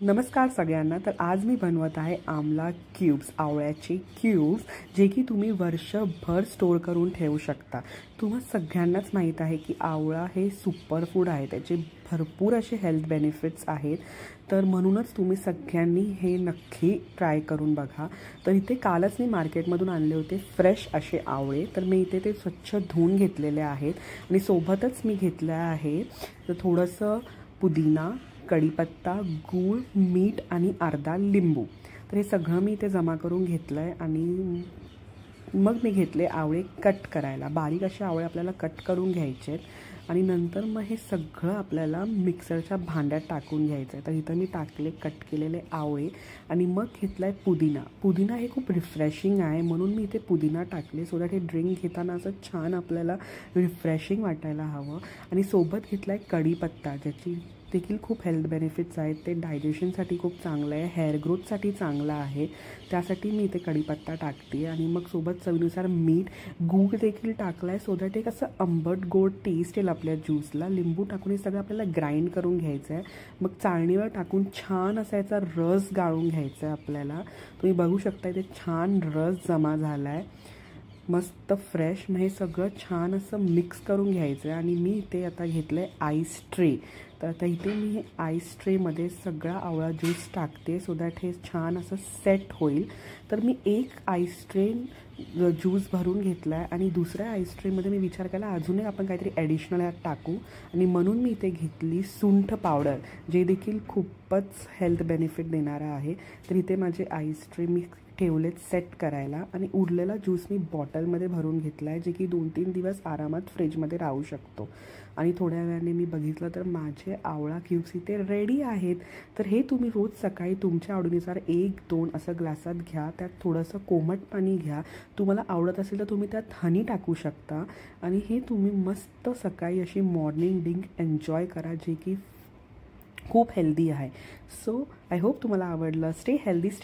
नमस्कार सगळ्यांना। तर आज मी बनवत आहे आमला क्यूब्स, आवळ्याचे क्यूब्स, जे की तुम्ही वर्षभर स्टोर करून ठेवू शकता। तुम्हा सगळ्यांनाच माहीत आहे की आवळा हे सुपर फूड आहे, त्याचे भरपूर असे हेल्थ बेनिफिट्स आहेत। तर म्हणूनच तुम्ही सगळ्यांनी हे नक्की ट्राय करून बघा। तर इथे कालच मी मार्केटमधून आणले होते फ्रेश असे आवळे। तर मी इथे ते स्वच्छ धुवून घेतलेले आहेत आणि सोबतच मी घेतलं आहे तर थोडंसं पुदिना, कढीपत्ता, गूळ, मीठ आणि अर्धा लिंबू। तर हे सगळं मी इथे जमा करून घेतलं आहे आणि मग मी घेतले आवळे कट करायला। बारीक असे आवळे आपल्याला कट करून घ्यायचे आहेत आणि नंतर मग हे सगळं आपल्याला मिक्सरच्या भांड्यात टाकून घ्यायचं आहे। तर इथं मी टाकले कट केलेले आवळे आणि मग घेतला आहे पुदिना। पुदिना हे खूप रिफ्रेशिंग आहे, म्हणून मी इथे पुदिना टाकले, सो दॅट हे ड्रिंक घेताना असं छान आपल्याला रिफ्रेशिंग वाटायला हवं। आणि सोबत घेतला आहे कढीपत्ता, ज्याची देखील खूप हेल्थ बेनिफिट्स आहेत। ते डायजेशनसाठी खूप चांगलं आहे, हेअर ग्रोथसाठी चांगलं आहे, त्यासाठी मी इथे कढीपत्ता टाकते। आणि मग सोबत चवीनुसार मीठ, गूळ देखील टाकला आहे, सो दॅट एक असं आंबट गोड टेस्ट येईल आपल्या ज्यूसला। लिंबू टाकून हे सगळं आपल्याला ग्राइंड करून घ्यायचं आहे। मग चाळणीवर टाकून छान असा याचा रस गाळून घ्यायचा आहे आपल्याला। तुम्ही बघू शकता इथे छान रस जमा झाला आहे, मस्त फ्रेश। मग हे सगळं छान असं मिक्स करून घ्यायचं आहे। आणि मी इथे आता घेतलं आहे आईस ट्रे। तर आता इथे मी हे आईस ट्रेमध्ये सगळा आवळा ज्यूस टाकते, सो दॅट हे छान असं सेट होईल। तर मी एक आईस ट्रे ज्यूस भरून घेतला आहे आणि दुसऱ्या आईस ट्रेमध्ये मी विचार केला अजूनही आपण काहीतरी ॲडिशनल यात टाकू, आणि म्हणून मी इथे घेतली सुंठ पावडर, जे देखील खूपच हेल्थ बेनिफिट देणारं आहे। तर इथे माझे आईस ट्रे मी ठेवलेत सेट करायला आणि उरलेला ज्यूस मी बॉटलमध्ये भरून घेतला आहे, जे की 2-3 दिवस आरामात फ्रीजमध्ये राहू शकतो। आणि थोड्या वेळाने मी बघितलं तर माझे आवळा क्यूब्स इथे रेडी आहेत। तर हे तुम्ही रोज सकाळी तुमच्या आवडीनुसार 1-2 असं ग्लासात घ्या, त्यात थोडंसं कोमट पाणी घ्या, तुम्हाला आवडत असेल तर तुम्ही त्यात हनी टाकू शकता आणि हे तुम्ही मस्त सकाळी अशी मॉर्निंग ड्रिंक एन्जॉय करा, जे की खूप हेल्दी आहे। सो आय होप तुम्हाला आवडलं। Stay healthy, stay